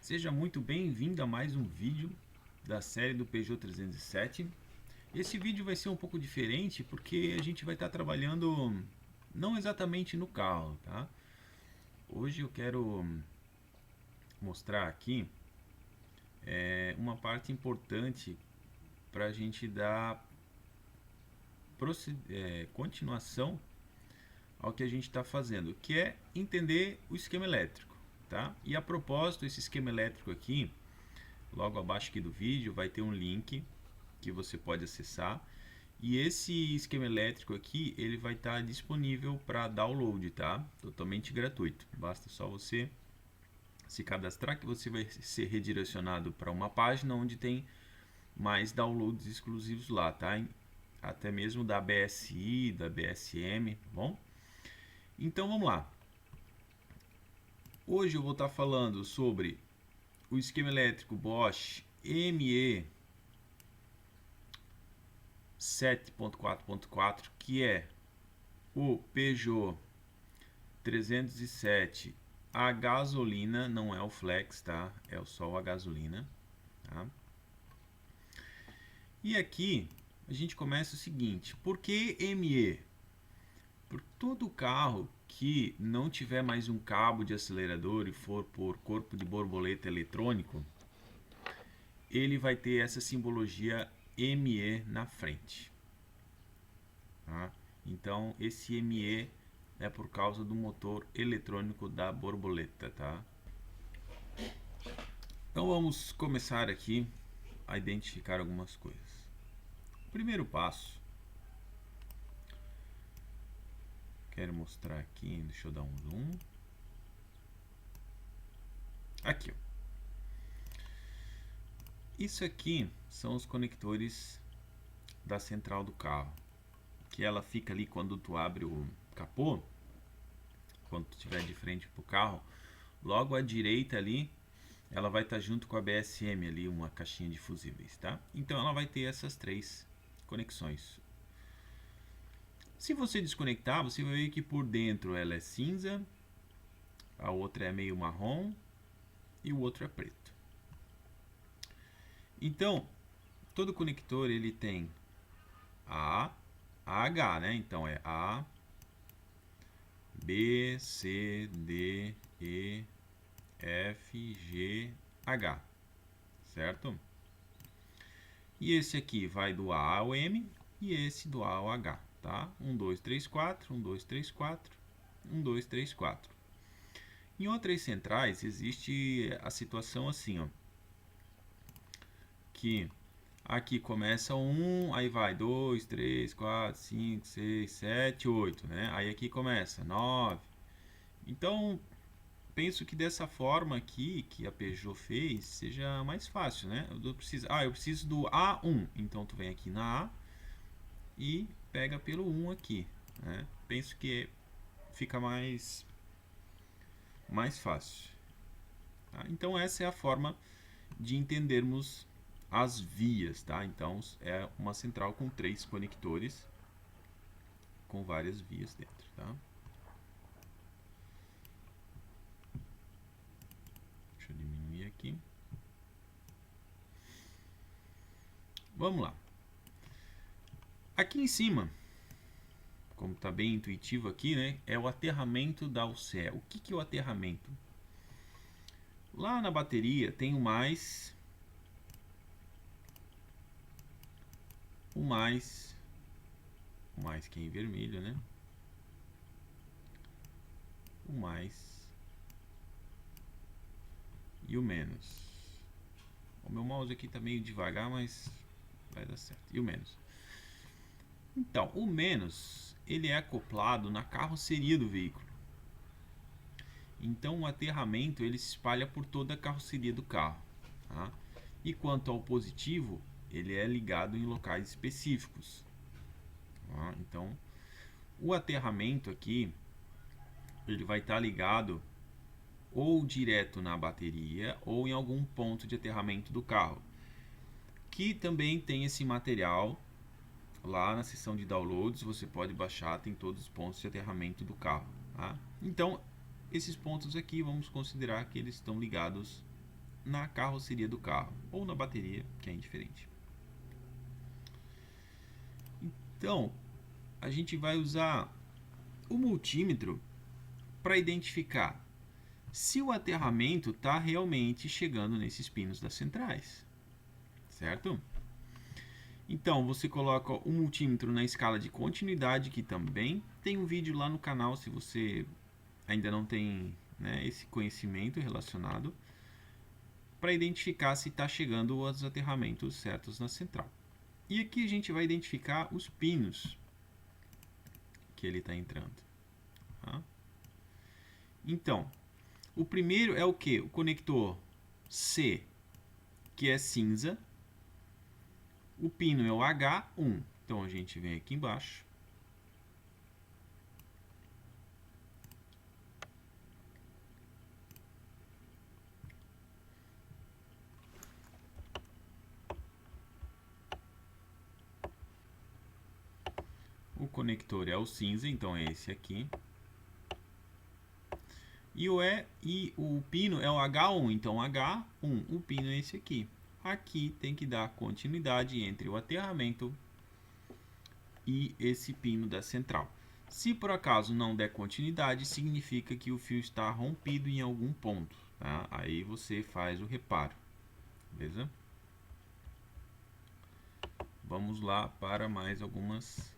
Seja muito bem-vindo a mais um vídeo da série do Peugeot 307. Esse vídeo vai ser um pouco diferente porque a gente vai estar trabalhando não exatamente no carro, tá? Hoje eu quero mostrar aqui uma parte importante para a gente dar continuação ao que a gente está fazendo, que é entender o esquema elétrico, tá? E a propósito, esse esquema elétrico aqui, logo abaixo aqui do vídeo, vai ter um link que você pode acessar. E esse esquema elétrico aqui, ele vai estar disponível para download, tá? Totalmente gratuito. Basta só você se cadastrar que você vai ser redirecionado para uma página onde tem mais downloads exclusivos lá, tá? Até mesmo da BSI, da BSM, tá bom? Então vamos lá. Hoje eu vou estar falando sobre o esquema elétrico Bosch ME 7.4.4, que é o Peugeot 307 a gasolina, não é o flex, tá? É só a gasolina, tá? E aqui a gente começa o seguinte: por que ME? Por todo carro que não tiver mais um cabo de acelerador e for por corpo de borboleta eletrônico, ele vai ter essa simbologia ME na frente, tá? Então esse ME é por causa do motor eletrônico da borboleta, tá? Então vamos começar aqui a identificar algumas coisas. O primeiro passo, quero mostrar aqui, deixa eu dar um zoom. Aqui, ó. Isso aqui são os conectores da central do carro, que ela fica ali quando tu abre o capô, quando tu estiver de frente para o carro, logo à direita ali, ela vai estar junto com a BSM ali, uma caixinha de fusíveis, tá? Então ela vai ter essas três conexões. Se você desconectar, você vai ver que por dentro ela é cinza, a outra é meio marrom e o outro é preto. Então, todo conector ele tem A, H, né? Então é A, B, C, D, E, F, G, H, certo? E esse aqui vai do A ao M e esse do A ao H, tá? 1, 2, 3, 4, 1, 2, 3, 4, 1, 2, 3, 4. Em outras centrais existe a situação assim, ó, que aqui começa 1, aí vai 2, 3, 4, 5, 6, 7, 8, né? Aí aqui começa 9. Então, penso que dessa forma aqui que a Peugeot fez seja mais fácil, né? Eu preciso do A1, então tu vem aqui na A e pega pelo 1 aqui, né? Penso que fica mais fácil, tá? Então essa é a forma de entendermos as vias, tá? Então é uma central com 3 conectores com várias vias dentro, tá? Deixa eu diminuir aqui. Vamos lá. Aqui em cima, como está bem intuitivo aqui, né, é o aterramento da alcé. O que é o aterramento? Lá na bateria tem o mais, que é em vermelho, né? O mais e o menos. O meu mouse aqui está meio devagar, mas vai dar certo. E o menos. Então, o menos, ele é acoplado na carroceria do veículo. Então, o aterramento ele se espalha por toda a carroceria do carro, tá? E quanto ao positivo, ele é ligado em locais específicos, tá? Então, o aterramento aqui, ele vai estar ligado ou direto na bateria ou em algum ponto de aterramento do carro, que também tem esse material lá na seção de downloads. Você pode baixar, tem todos os pontos de aterramento do carro, tá? Então esses pontos aqui vamos considerar que eles estão ligados na carroceria do carro ou na bateria, que é indiferente. Então, a gente vai usar o multímetro para identificar se o aterramento está realmente chegando nesses pinos das centrais, certo? Então, você coloca o multímetro na escala de continuidade, que também tem um vídeo lá no canal, se você ainda não tem, né, esse conhecimento relacionado, para identificar se está chegando os aterramentos certos na central. E aqui a gente vai identificar os pinos que ele está entrando. Tá? Então, o primeiro é o que? O conector C, que é cinza. O pino é o H1. Então a gente vem aqui embaixo. O conector é o cinza, então é esse aqui. E o pino é o H1, então H1, o pino é esse aqui. Aqui tem que dar continuidade entre o aterramento e esse pino da central. Se por acaso não der continuidade, significa que o fio está rompido em algum ponto. Tá? Aí você faz o reparo. Beleza? Vamos lá para mais algumas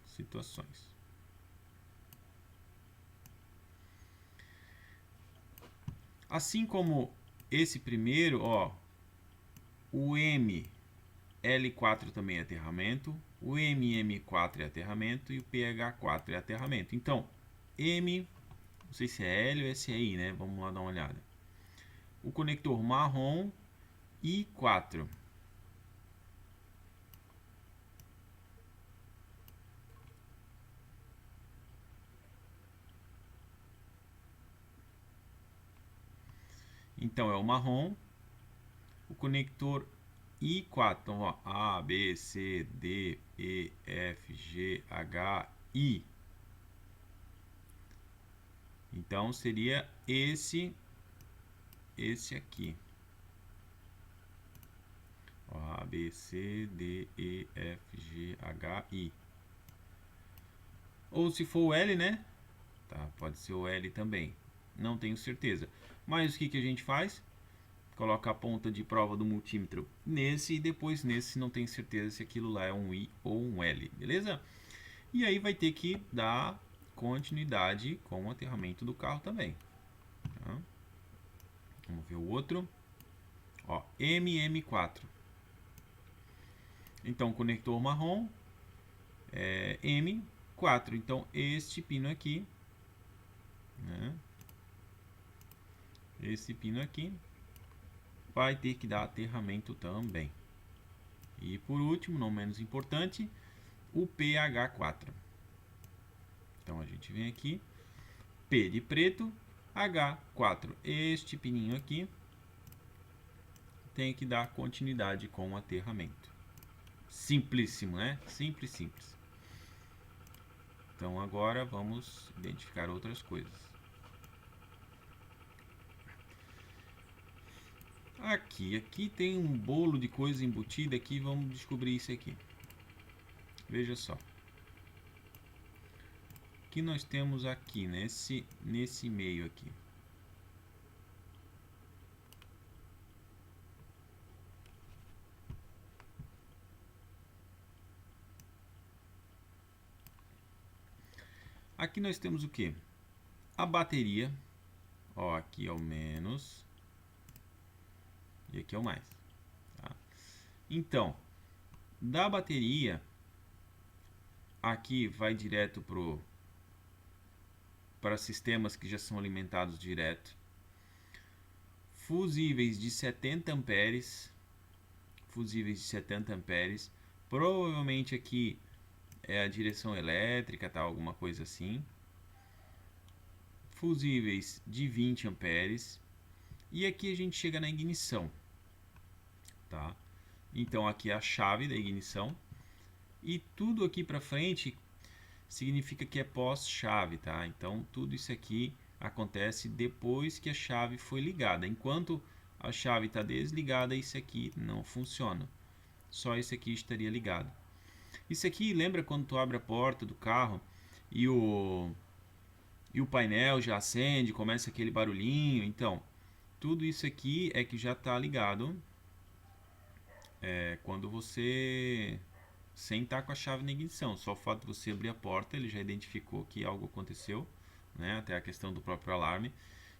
situações. Assim como esse primeiro, ó, o ML4 também é aterramento, o MM4 é aterramento e o PH4 é aterramento. Então, M, não sei se é L ou se é I, né? Vamos lá dar uma olhada. O conector marrom I4. Então é o marrom. O conector I4. Então, ó, A, B, C, D, E, F, G, H, I. Então seria esse aqui. Ó, A, B, C, D, E, F, G, H, I. Ou se for o L, né? Tá, pode ser o L também. Não tenho certeza. Mas o que a gente faz? Coloca a ponta de prova do multímetro nesse e depois nesse, não tem certeza se aquilo lá é um I ou um L, beleza? E aí vai ter que dar continuidade com o aterramento do carro também. Tá? Vamos ver o outro. Ó, MM4. Então, conector marrom é M4. Então, este pino aqui, né? Esse pino aqui vai ter que dar aterramento também. E por último, não menos importante, o PH4. Então a gente vem aqui, P de preto, H4. Este pininho aqui tem que dar continuidade com o aterramento. Simplíssimo, né? Simples, simples. Então agora vamos identificar outras coisas. Aqui tem um bolo de coisa embutida aqui, vamos descobrir isso aqui. Veja só. O que nós temos aqui nesse meio aqui? Aqui nós temos o que? A bateria. Ó, aqui é o menos. E aqui é o mais. Tá? Então, da bateria, aqui vai direto para sistemas que já são alimentados direto. Fusíveis de 70 amperes. Fusíveis de 70 amperes. Provavelmente aqui é a direção elétrica, tá? Alguma coisa assim. Fusíveis de 20 amperes. E aqui a gente chega na ignição. Tá? Então aqui é a chave da ignição e tudo aqui para frente significa que é pós-chave, tá? Então tudo isso aqui acontece depois que a chave foi ligada. Enquanto a chave está desligada, esse aqui não funciona. Só esse aqui estaria ligado. Isso aqui lembra quando tu abre a porta do carro e o painel já acende, começa aquele barulhinho. Então, tudo isso aqui é que já está ligado quando você sem estar com a chave na ignição. Só o fato de você abrir a porta, ele já identificou que algo aconteceu, né? Até a questão do próprio alarme.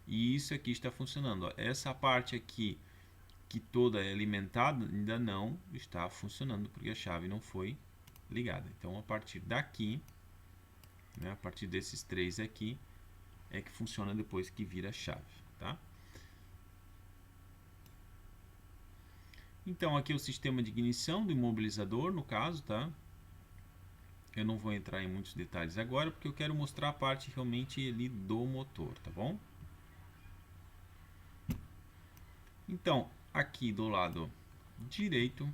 E isso aqui está funcionando. Ó. Essa parte aqui, que toda é alimentada, ainda não está funcionando, porque a chave não foi ligada. Então, a partir daqui, né, a partir desses três aqui, é que funciona depois que vira a chave, tá? Então, aqui é o sistema de ignição do imobilizador, no caso, tá? Eu não vou entrar em muitos detalhes agora, porque eu quero mostrar a parte realmente ali do motor, tá bom? Então, aqui do lado direito,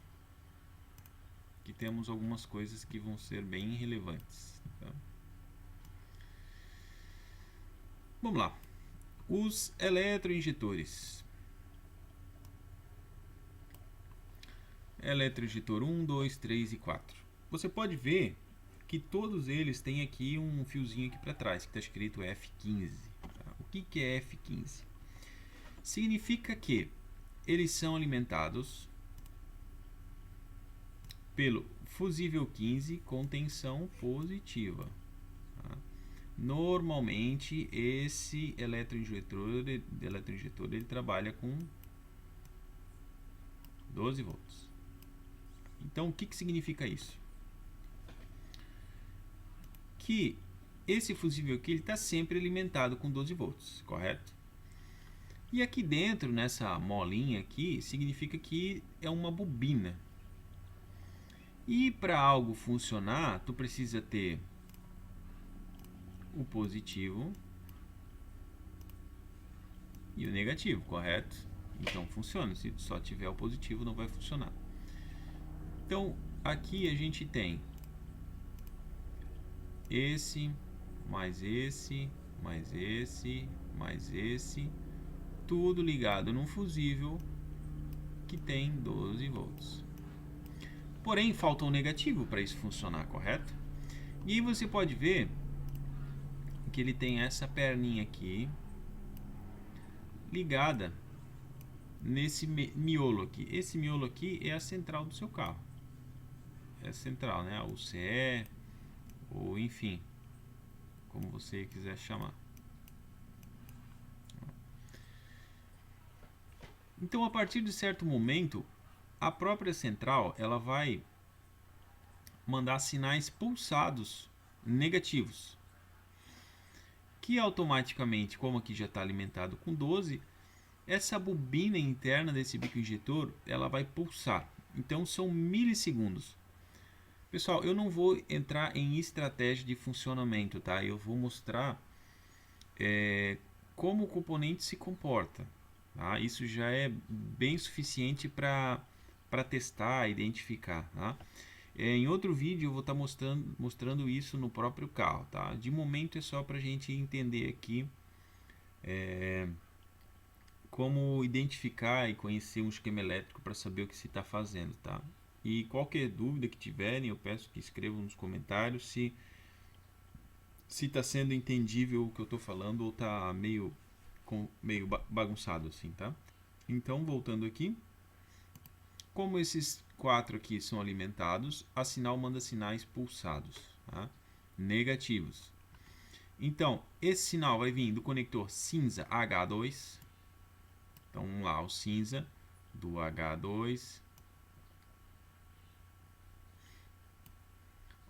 que temos algumas coisas que vão ser bem relevantes, tá? Vamos lá. Os eletroinjetores. Eletroinjetor 1, 2, 3 e 4. Você pode ver que todos eles têm aqui um fiozinho aqui para trás, que está escrito F15. Tá? O que é F15? Significa que eles são alimentados pelo fusível 15 com tensão positiva. Tá? Normalmente, esse eletroinjetor ele trabalha com 12 volts. Então, o que significa isso? Que esse fusível aqui está sempre alimentado com 12 volts, correto? E aqui dentro, nessa molinha aqui, significa que é uma bobina. E para algo funcionar, tu precisa ter o positivo e o negativo, correto? Então funciona. Se só tiver o positivo, não vai funcionar. Então, aqui a gente tem esse, mais esse, mais esse, mais esse, tudo ligado num fusível que tem 12 volts. Porém, falta um negativo para isso funcionar, correto? E aí você pode ver que ele tem essa perninha aqui ligada nesse miolo aqui. Esse miolo aqui é a central do seu carro. É a central, né? O CE, ou enfim, como você quiser chamar. Então, a partir de certo momento, a própria central ela vai mandar sinais pulsados negativos, que automaticamente, como aqui já está alimentado com 12, essa bobina interna desse bico injetor ela vai pulsar. Então, são milissegundos. Pessoal, eu não vou entrar em estratégia de funcionamento, tá? Eu vou mostrar como o componente se comporta. Tá? Isso já é bem suficiente para testar, identificar. Tá? Em outro vídeo eu vou estar mostrando isso no próprio carro. Tá? De momento é só para a gente entender aqui como identificar e conhecer um esquema elétrico para saber o que se está fazendo. Tá? E qualquer dúvida que tiverem, eu peço que escrevam nos comentários se está sendo entendível o que eu estou falando ou está meio bagunçado assim, tá? Então, voltando aqui, como esses 4 aqui são alimentados, a sinal manda sinais pulsados, tá? Negativos. Então, esse sinal vai vir do conector cinza H2. Então, vamos lá, o cinza do H2.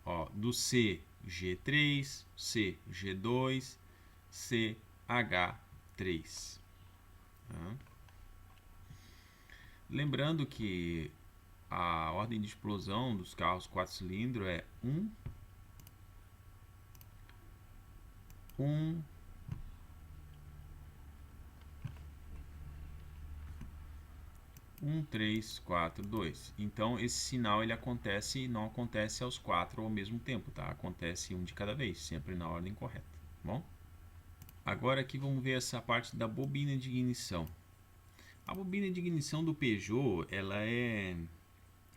Ó, do CG3, CG2, CH3. Tá? Lembrando que a ordem de explosão dos carros 4 cilindros é 1, 1, 1, 3, 4, 2. Então esse sinal ele não acontece aos 4 ao mesmo tempo, tá? Acontece um de cada vez, sempre na ordem correta, tá bom? Agora aqui vamos ver essa parte da bobina de ignição. A bobina de ignição do Peugeot, ela é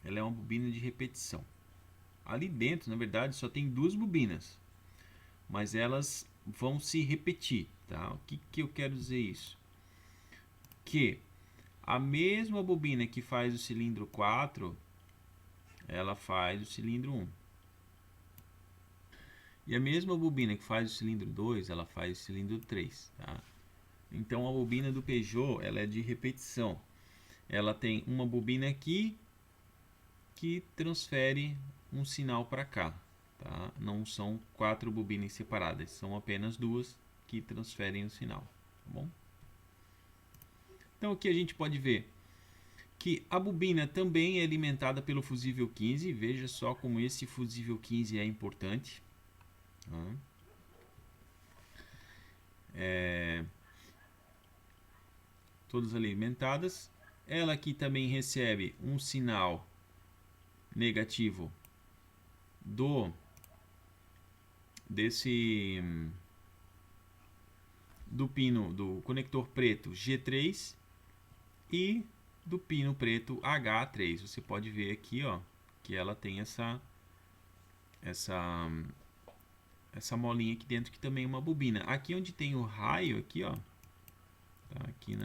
uma bobina de repetição. Ali dentro, na verdade, só tem duas bobinas, mas elas vão se repetir, tá? O que eu quero dizer isso? Que a mesma bobina que faz o cilindro 4, ela faz o cilindro 1. E a mesma bobina que faz o cilindro 2, ela faz o cilindro 3, tá? Então a bobina do Peugeot, ela é de repetição. Ela tem uma bobina aqui que transfere um sinal para cá, tá? Não são 4 bobinas separadas, são apenas duas que transferem o sinal, tá bom? Então aqui a gente pode ver que a bobina também é alimentada pelo fusível 15. Veja só como esse fusível 15 é importante. Todas alimentadas. Ela aqui também recebe um sinal negativo do pino do conector preto G3 e do pino preto H3. Você pode ver aqui, ó, que ela tem essa molinha aqui dentro, que também é uma bobina. Aqui onde tem o raio aqui, ó, tá aqui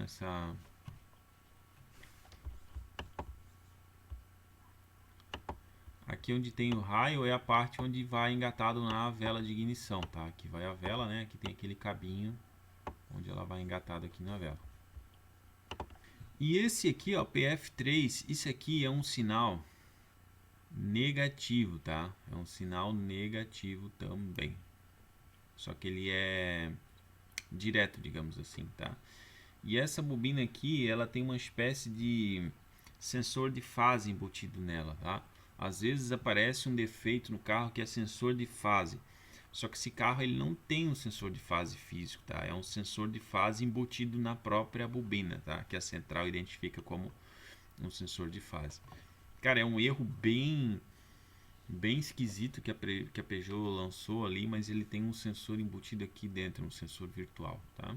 aqui onde tem o raio é a parte onde vai engatado na vela de ignição, tá? Aqui vai a vela, né? Aqui tem aquele cabinho onde ela vai engatada aqui na vela. E esse aqui, ó, PF3, isso aqui é um sinal negativo, tá? É um sinal negativo também. Só que ele é direto, digamos assim, tá? E essa bobina aqui, ela tem uma espécie de sensor de fase embutido nela, tá? Às vezes aparece um defeito no carro que é sensor de fase. Só que esse carro ele não tem um sensor de fase físico, tá? É um sensor de fase embutido na própria bobina, tá? Que a central identifica como um sensor de fase. Cara, é um erro bem esquisito que a Peugeot lançou ali, mas ele tem um sensor embutido aqui dentro, um sensor virtual, tá?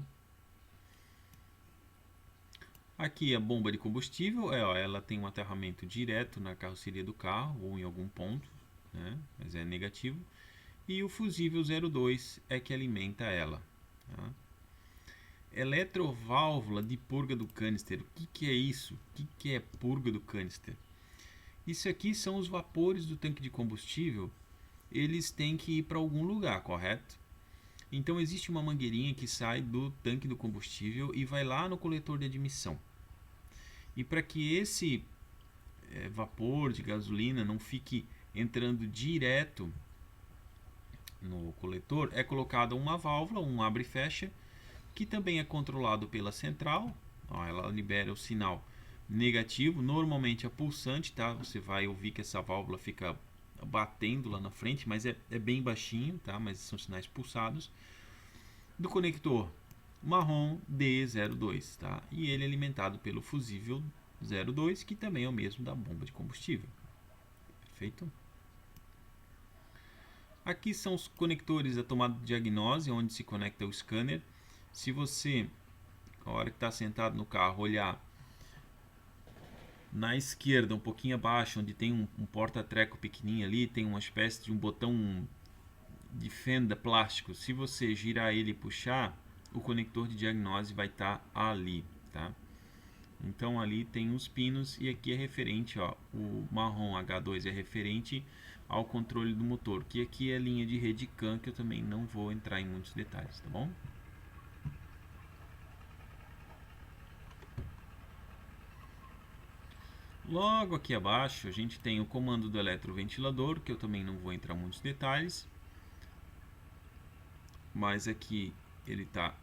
Aqui a bomba de combustível, ela tem um aterramento direto na carroceria do carro ou em algum ponto, né? Mas é negativo. E o fusível 02 é que alimenta ela, tá? Eletroválvula de purga do canister. O que é isso? O que é purga do canister? Isso aqui são os vapores do tanque de combustível. Eles têm que ir para algum lugar, correto? Então existe uma mangueirinha que sai do tanque do combustível e vai lá no coletor de admissão. E para que esse vapor de gasolina não fique entrando direto no coletor, é colocada uma válvula, um abre e fecha, que também é controlado pela central. Ó, ela libera o sinal negativo, normalmente é pulsante, tá? Você vai ouvir que essa válvula fica batendo lá na frente, mas é bem baixinho, tá? Mas são sinais pulsados. Do conector marrom D02, tá? E ele é alimentado pelo fusível 02, que também é o mesmo da bomba de combustível. Perfeito? Aqui são os conectores da tomada de diagnose, onde se conecta o scanner. Se você, a hora que está sentado no carro, olhar na esquerda, um pouquinho abaixo, onde tem um porta-treco pequenininho ali, tem uma espécie de um botão de fenda plástico. Se você girar ele e puxar, o conector de diagnose vai estar ali, tá? Então ali tem os pinos e aqui é referente, ó, o marrom H2 é referente ao controle do motor, que aqui é a linha de rede CAN, que eu também não vou entrar em muitos detalhes, tá bom? Logo aqui abaixo a gente tem o comando do eletroventilador, que eu também não vou entrar em muitos detalhes, mas aqui ele está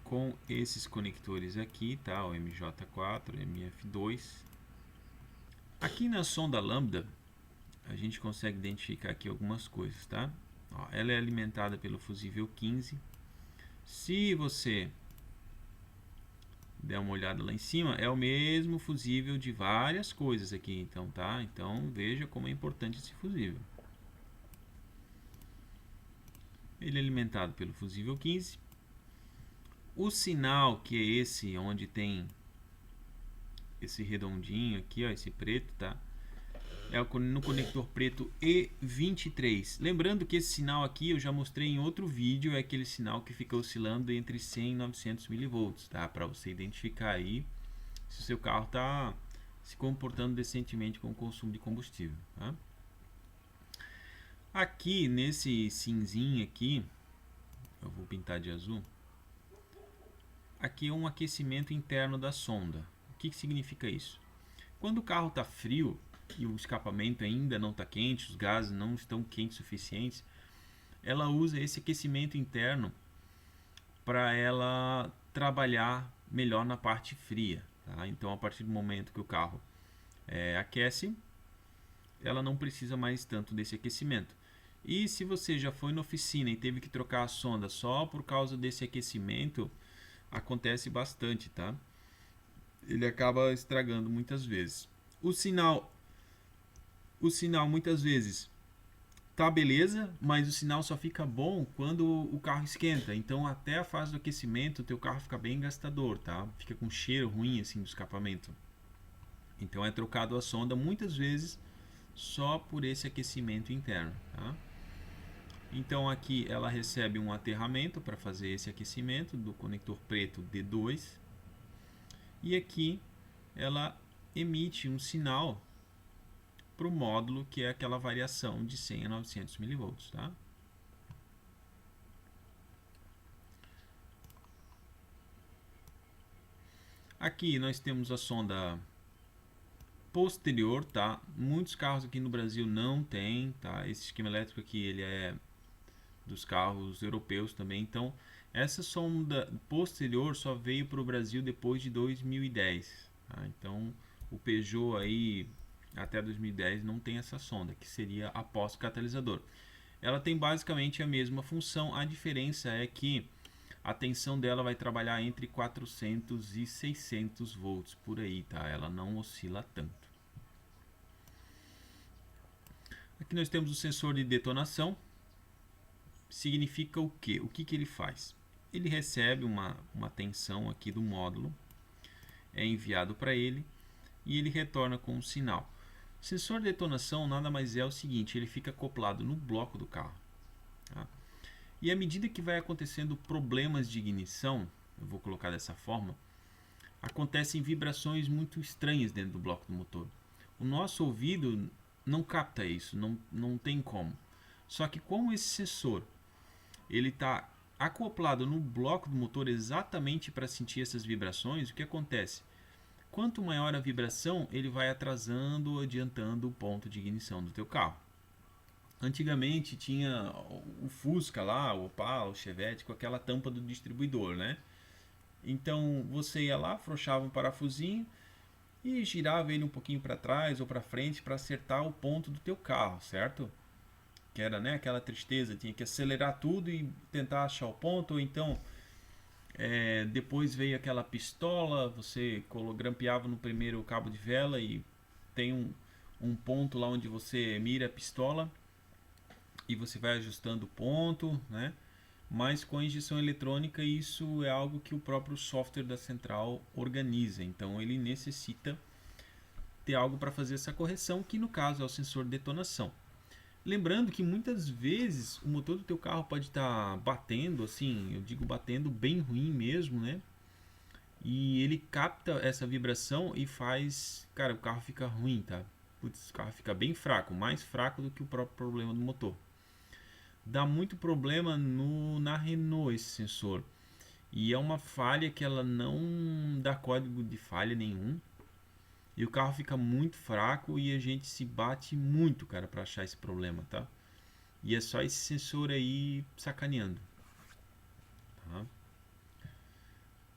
com esses conectores aqui, tá? O MJ4, MF2. Aqui na sonda lambda a gente consegue identificar aqui algumas coisas, tá? Ó, ela é alimentada pelo fusível 15. Se você der uma olhada lá em cima, é o mesmo fusível de várias coisas aqui, então, tá? Então veja como é importante esse fusível. Ele é alimentado pelo fusível 15. O sinal, que é esse onde tem esse redondinho aqui, ó, esse preto, tá? É no conector preto E23. Lembrando que esse sinal aqui eu já mostrei em outro vídeo, é aquele sinal que fica oscilando entre 100 e 900 mV, tá? Para você identificar aí se o seu carro está se comportando decentemente com o consumo de combustível, tá? Aqui nesse cinzinho aqui, eu vou pintar de azul. Aqui é um aquecimento interno da sonda. O que significa isso? Quando o carro está frio e o escapamento ainda não está quente, os gases não estão quentes o suficientes, ela usa esse aquecimento interno para ela trabalhar melhor na parte fria, tá? Então, a partir do momento que o carro aquece, ela não precisa mais tanto desse aquecimento. E se você já foi na oficina e teve que trocar a sonda só por causa desse aquecimento, acontece bastante, tá? Ele acaba estragando muitas vezes. O sinal muitas vezes tá beleza, mas o sinal só fica bom quando o carro esquenta. Então até a fase do aquecimento o teu carro fica bem gastador, tá? Fica com cheiro ruim assim do escapamento. Então é trocado a sonda muitas vezes só por esse aquecimento interno, tá? Então aqui ela recebe um aterramento para fazer esse aquecimento do conector preto D2. E aqui ela emite um sinal para o módulo, que é aquela variação de 100 a 900 mV, tá? Aqui nós temos a sonda posterior, tá? Muitos carros aqui no Brasil não tem, tá? Esse esquema elétrico aqui, ele é dos carros europeus também. Então, essa sonda posterior só veio para o Brasil depois de 2010, tá? Então, o Peugeot aí até 2010 não tem essa sonda, que seria após o catalisador. Ela tem basicamente a mesma função, a diferença é que a tensão dela vai trabalhar entre 400 e 600 volts por aí, tá? Ela não oscila tanto. Aqui nós temos o sensor de detonação. Significa o quê? O que ele faz? Ele recebe uma tensão aqui do módulo, é enviado para ele e ele retorna com um sinal. O sensor de detonação nada mais é o seguinte, ele fica acoplado no bloco do carro, tá? E à medida que vai acontecendo problemas de ignição, eu vou colocar dessa forma, acontecem vibrações muito estranhas dentro do bloco do motor. O nosso ouvido não capta isso, não tem como. Só que como esse sensor ele está acoplado no bloco do motor exatamente para sentir essas vibrações, o que acontece? Quanto maior a vibração, ele vai atrasando ou adiantando o ponto de ignição do teu carro. Antigamente tinha o Fusca lá, o Opala, o Chevette com aquela tampa do distribuidor, né? Então você ia lá, afrouxava um parafusinho e girava ele um pouquinho para trás ou para frente para acertar o ponto do teu carro, certo? Que era, né, aquela tristeza, tinha que acelerar tudo e tentar achar o ponto, ou então depois veio aquela pistola, você grampeava no primeiro cabo de vela e tem um ponto lá onde você mira a pistola e você vai ajustando o ponto, né? Mas com a injeção eletrônica isso é algo que o próprio software da central organiza, então ele necessita ter algo para fazer essa correção, que no caso é o sensor de detonação. Lembrando que muitas vezes o motor do teu carro pode estar batendo, assim, eu digo batendo bem ruim mesmo, né? E ele capta essa vibração e faz, cara, o carro fica ruim, tá? Putz, o carro fica bem fraco, mais fraco do que o próprio problema do motor. Dá muito problema na Renault esse sensor. E é uma falha que ela não dá código de falha nenhum. E o carro fica muito fraco e a gente se bate muito, cara, para achar esse problema, tá? E é só esse sensor aí sacaneando, tá?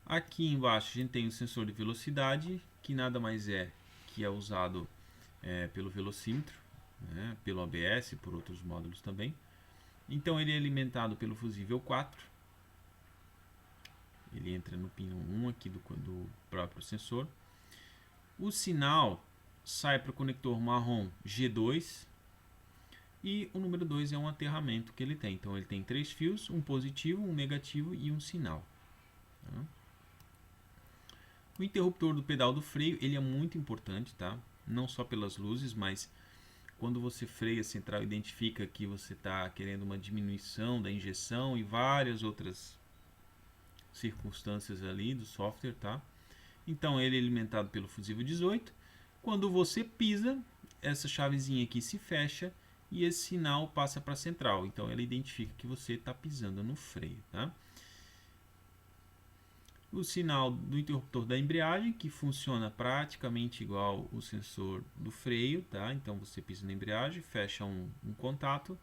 Aqui embaixo a gente tem o sensor de velocidade, que nada mais é que é usado pelo velocímetro, né? Pelo ABS, por outros módulos também. Então ele é alimentado pelo fusível 4. Ele entra no pino 1 aqui do próprio sensor. O sinal sai para o conector marrom G2 e o número 2 é um aterramento que ele tem. Então ele tem 3 fios, um positivo, um negativo e um sinal. Tá? O interruptor do pedal do freio, ele é muito importante, tá? Não só pelas luzes, mas quando você freia, a central identifica que você está querendo uma diminuição da injeção e várias outras circunstâncias ali do software, tá? Então ele é alimentado pelo fusível 18. Quando você pisa, essa chavezinha aqui se fecha e esse sinal passa para a central. Então ela identifica que você está pisando no freio, tá? O sinal do interruptor da embreagem, que funciona praticamente igual o sensor do freio, tá? Então você pisa na embreagem, fecha um contato,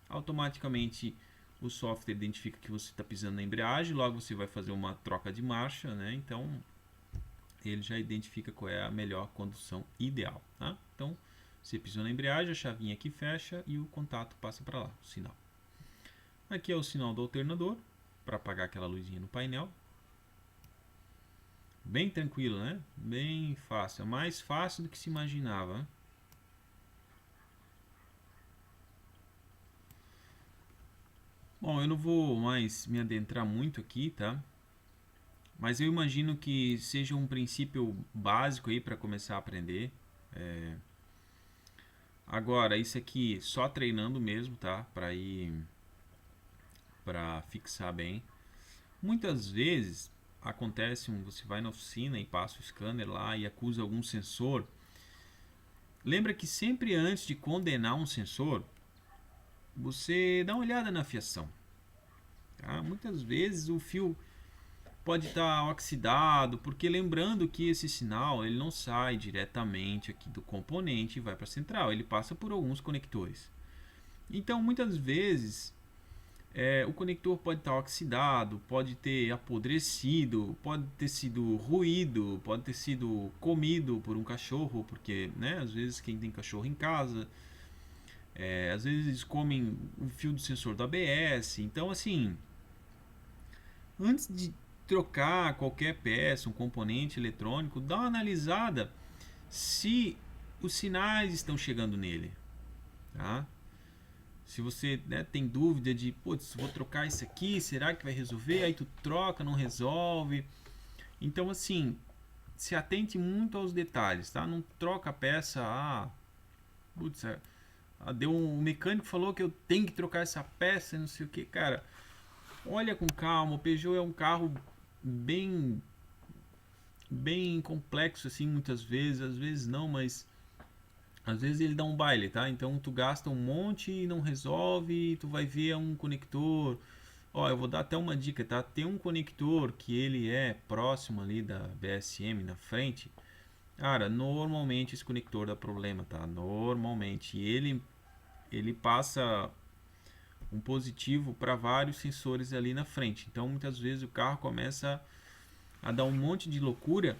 automaticamente o software identifica que você está pisando na embreagem, logo você vai fazer uma troca de marcha, né? Então ele já identifica qual é a melhor condução ideal, tá? Então você pisou na embreagem, a chavinha aqui fecha e o contato passa para lá, o sinal. Aqui é o sinal do alternador, para apagar aquela luzinha no painel. Bem tranquilo, né? Bem fácil, é mais fácil do que se imaginava, né? Bom, eu não vou mais me adentrar muito aqui, tá? Mas eu imagino que seja um princípio básico aí para começar a aprender. Agora, isso aqui só treinando mesmo, tá? Para fixar bem. Muitas vezes acontece, você vai na oficina e passa o scanner lá e acusa algum sensor. Lembra que sempre antes de condenar um sensor, você dá uma olhada na fiação. Tá? Muitas vezes o fio pode estar oxidado, porque lembrando que esse sinal ele não sai diretamente aqui do componente e vai para a central, ele passa por alguns conectores. Então muitas vezes o conector pode estar oxidado, pode ter apodrecido, pode ter sido ruído, pode ter sido comido por um cachorro, porque, né, às vezes quem tem cachorro em casa, às vezes eles comem o fio do sensor do ABS. Então, assim, antes de trocar qualquer peça, um componente eletrônico, dá uma analisada se os sinais estão chegando nele, tá? Se você, né, tem dúvida de, putz, vou trocar isso aqui, será que vai resolver? Aí tu troca, não resolve. Então, assim, se atente muito aos detalhes, tá? Não troca a peça, putz, o mecânico falou que eu tenho que trocar essa peça, não sei o que, cara. Olha com calma, o Peugeot é um carro bem complexo, assim, muitas vezes, às vezes não, mas às vezes ele dá um baile, tá? Então tu gasta um monte e não resolve, tu vai ver um conector. Ó, eu vou dar até uma dica, tá? Tem um conector que ele é próximo ali da BSM na frente. Cara, normalmente esse conector dá problema, tá? Normalmente. E ele passa um positivo para vários sensores ali na frente. Então muitas vezes o carro começa a dar um monte de loucura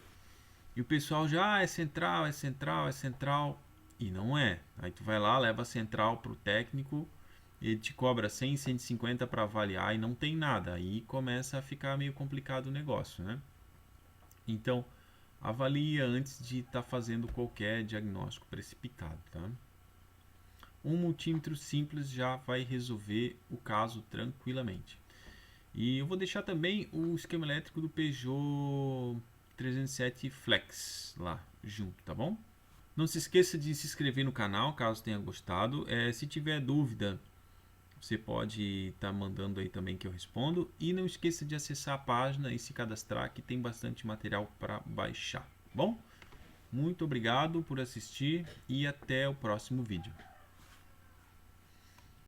e o pessoal já é central, é central, é central. E não é. Aí tu vai lá, leva a central pro técnico, ele te cobra 100, 150 para avaliar e não tem nada. Aí começa a ficar meio complicado o negócio, né? Então, avalia antes de estar fazendo qualquer diagnóstico precipitado, tá? Um multímetro simples já vai resolver o caso tranquilamente. E eu vou deixar também o esquema elétrico do Peugeot 307 Flex lá junto, tá bom? Não se esqueça de se inscrever no canal, caso tenha gostado. Se tiver dúvida, você pode estar mandando aí também que eu respondo. E não esqueça de acessar a página e se cadastrar, que tem bastante material para baixar. Bom, muito obrigado por assistir e até o próximo vídeo.